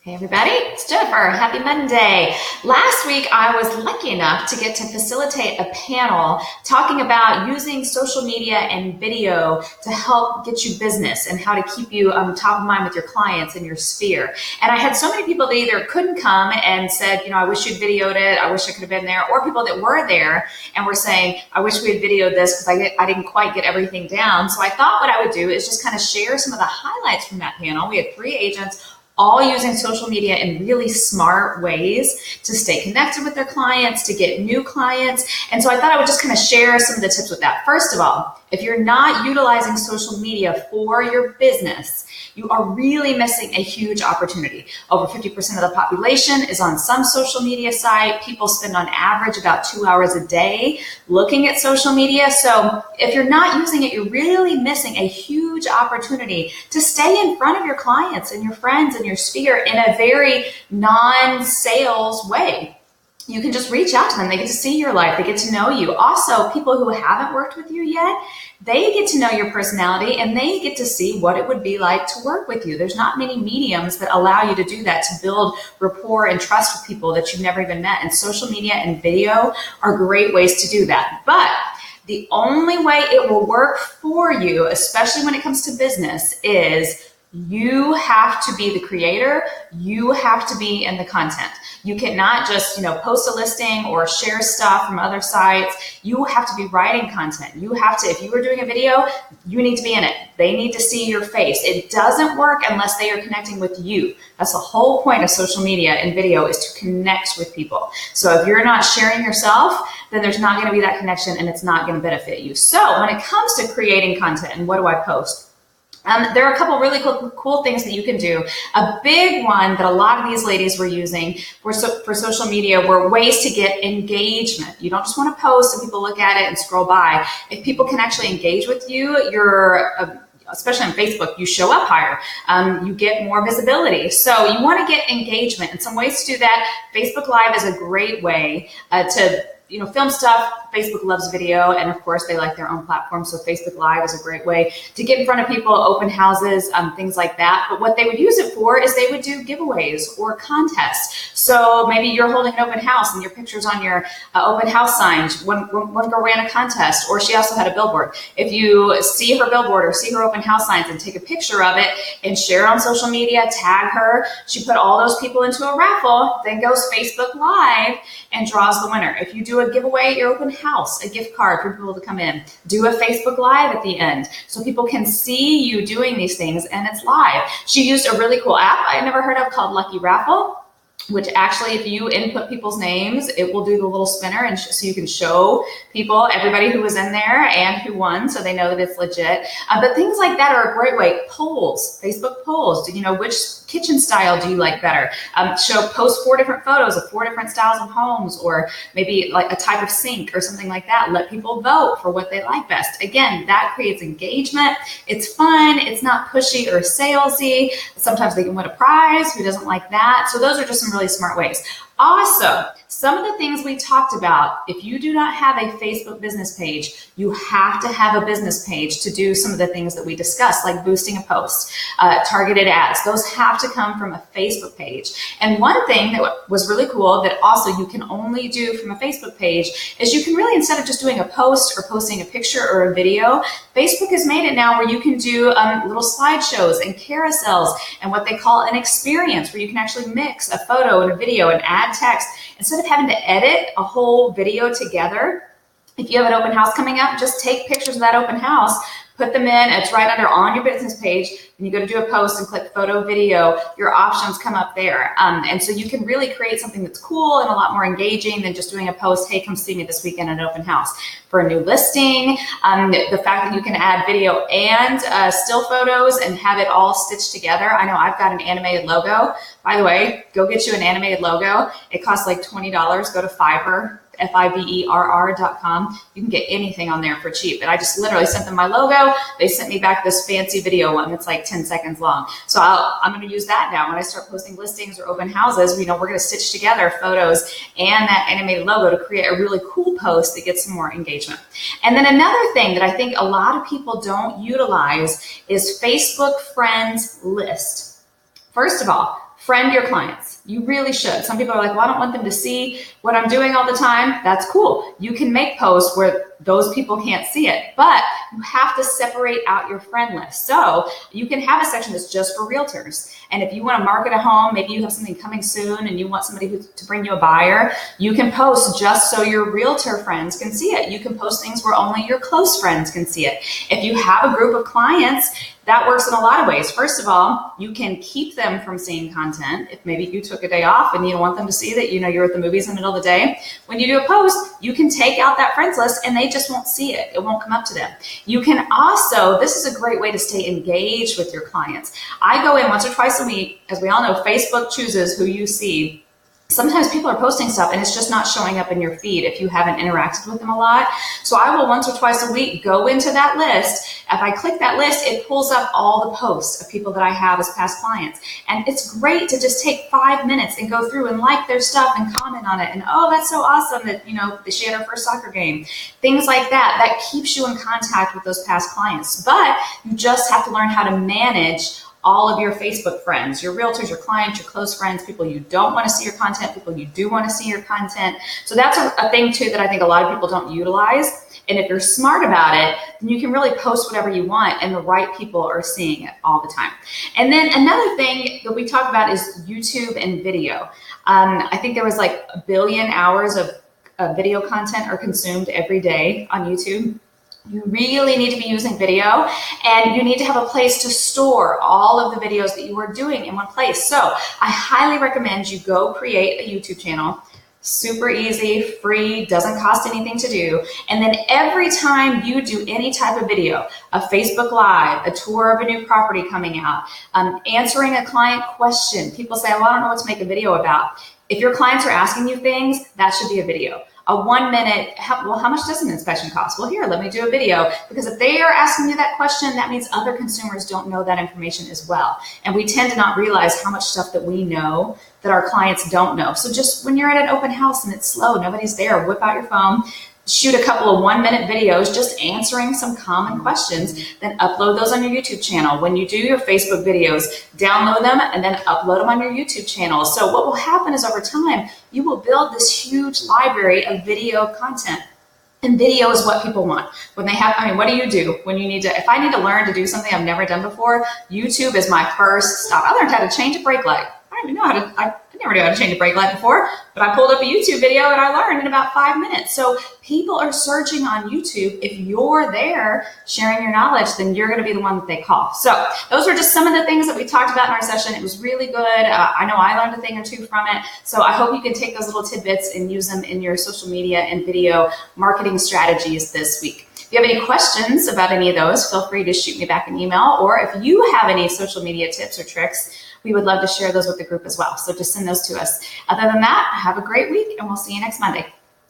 Hey everybody, it's Jennifer. Happy Monday. Last week I was lucky enough to get to facilitate a panel talking about using social media and video to help get you business and how to keep you top of mind with your clients in your sphere. And I had so many people that either couldn't come and said, I wish you'd videoed it, I wish I could have been there, or people that were there and were saying, I wish we had videoed this because I didn't quite get everything down. So I thought what I would do is just kind of share some of the highlights from that panel. We had 3 agents all using social media in really smart ways to stay connected with their clients, to get new clients. And so I thought I would just kind of share some of the tips with that. First of all, if you're not utilizing social media for your business, you are really missing a huge opportunity. Over 50% of the population is on some social media site. People spend on average about 2 hours a day looking at social media. So if you're not using it, you're really missing a huge opportunity to stay in front of your clients and your friends and your sphere in a very non-sales way. You can just reach out to them. They get to see your life. They get to know you. Also, people who haven't worked with you yet, they get to know your personality and they get to see what it would be like to work with you. There's not many mediums that allow you to do that, to build rapport and trust with people that you've never even met. And social media and video are great ways to do that. But the only way it will work for you, especially when it comes to business, is you have to be the creator. You have to be in the content. You cannot just, post a listing or share stuff from other sites. You have to be writing content. You have to, if you were doing a video, you need to be in it. They need to see your face. It doesn't work unless they are connecting with you. That's the whole point of social media and video, is to connect with people. So if you're not sharing yourself, then there's not going to be that connection and it's not going to benefit you. So when it comes to creating content and what do I post? There are a couple really cool things that you can do. A big one that a lot of these ladies were using for social media were ways to get engagement. You don't just want to post and people look at it and scroll by. If people can actually engage with you, especially on Facebook, you show up higher. You get more visibility. So you want to get engagement. And some ways to do that, Facebook Live is a great way to film stuff. Facebook loves video, and of course they like their own platform, so Facebook Live is a great way to get in front of people, open houses, things like that. But what they would use it for is they would do giveaways or contests. So maybe you're holding an open house and your picture's on your open house signs. One girl ran a contest, or she also had a billboard. If you see her billboard or see her open house signs and take a picture of it and share it on social media, tag her, she put all those people into a raffle, then goes Facebook Live and draws the winner. If you do a giveaway at your open house, a gift card for people to come in, do a Facebook Live at the end so people can see you doing these things and it's live. She used a really cool app I never heard of called Lucky Raffle, which actually, if you input people's names, it will do the little spinner, and so you can show people, everybody who was in there and who won, so they know that it's legit. But things like that are a great way. Polls, Facebook polls. Which kitchen style do you like better? Post 4 different photos of 4 different styles of homes, or maybe like a type of sink or something like that. Let people vote for what they like best. Again, that creates engagement. It's fun. It's not pushy or salesy. Sometimes they can win a prize. Who doesn't like that? So those are just some really smart ways. Also, some of the things we talked about, if you do not have a Facebook business page, you have to have a business page to do some of the things that we discussed, like boosting a post, targeted ads. Those have to come from a Facebook page. And one thing that was really cool that also you can only do from a Facebook page is you can really, instead of just doing a post or posting a picture or a video, Facebook has made it now where you can do little slideshows and carousels and what they call an experience, where you can actually mix a photo and a video and add text. Instead of having to edit a whole video together, if you have an open house coming up, just take pictures of that open house, put them in. It's right under on your business page. When you go to do a post and click photo, video, your options come up there. And so you can really create something that's cool and a lot more engaging than just doing a post, hey, come see me this weekend at an open house. For a new listing, the fact that you can add video and still photos and have it all stitched together. I know I've got an animated logo. By the way, go get you an animated logo. It costs like $20. Go to Fiverr. Fiverr.com. You can get anything on there for cheap. And I just literally sent them my logo. They sent me back this fancy video one that's like 10 seconds long. So I'm going to use that now when I start posting listings or open houses. We're going to stitch together photos and that animated logo to create a really cool post that gets some more engagement. And then another thing that I think a lot of people don't utilize is Facebook Friends List. First of all, Friend your clients. You really should. Some people are like, well, I don't want them to see what I'm doing all the time. That's cool. You can make posts where those people can't see it, but you have to separate out your friend list. So you can have a section that's just for realtors. And if you want to market a home, maybe you have something coming soon and you want somebody to bring you a buyer, you can post just so your realtor friends can see it. You can post things where only your close friends can see it. If you have a group of clients, that works in a lot of ways. First of all, you can keep them from seeing content. If maybe you took a day off and you don't want them to see that, you're at the movies in the middle of the day. When you do a post, you can take out that friends list and they just won't see it. It won't come up to them. You can also, this is a great way to stay engaged with your clients. I go in once or twice a week. As we all know, Facebook chooses who you see. Sometimes people are posting stuff and it's just not showing up in your feed if you haven't interacted with them a lot. So I will once or twice a week go into that list. If I click that list, it pulls up all the posts of people that I have as past clients. And it's great to just take 5 minutes and go through and like their stuff and comment on it. And, oh, that's so awesome that, she had her first soccer game. Things like that. That keeps you in contact with those past clients. But you just have to learn how to manage all of your Facebook friends, your realtors, your clients, your close friends, people you don't want to see your content, people you do want to see your content. So that's a thing too that I think a lot of people don't utilize. And if you're smart about it, then you can really post whatever you want and the right people are seeing it all the time. And then another thing that we talk about is YouTube and video. I think there was like 1 billion hours of video content are consumed every day on YouTube. You really need to be using video, and you need to have a place to store all of the videos that you are doing in one place. So I highly recommend you go create a YouTube channel. Super easy, free, doesn't cost anything to do. And then every time you do any type of video, a Facebook Live, a tour of a new property coming out, answering a client question, people say, well, I don't know what to make a video about. If your clients are asking you things, that should be a video. A 1 minute, how much does an inspection cost? Well, here, let me do a video. Because if they are asking you that question, that means other consumers don't know that information as well. And we tend to not realize how much stuff that we know that our clients don't know. So just when you're at an open house and it's slow, nobody's there, whip out your phone, shoot a couple of 1 minute videos just answering some common questions, then upload those on your YouTube channel. When you do your Facebook videos, download them and then upload them on your YouTube channel. So what will happen is over time, you will build this huge library of video content. And video is what people want. When they have, what do you do when you need to, if I need to learn to do something I've never done before, YouTube is my first stop. I learned how to change a brake light. I don't even know how to, I never knew how to change a brake light before, but I pulled up a YouTube video and I learned in about 5 minutes. So people are searching on YouTube. If you're there sharing your knowledge, then you're going to be the one that they call. So those are just some of the things that we talked about in our session. It was really good. I know I learned a thing or two from it. So I hope you can take those little tidbits and use them in your social media and video marketing strategies this week. If you have any questions about any of those, feel free to shoot me back an email. Or if you have any social media tips or tricks, we would love to share those with the group as well. So just send those to us. Other than that, have a great week and we'll see you next Monday.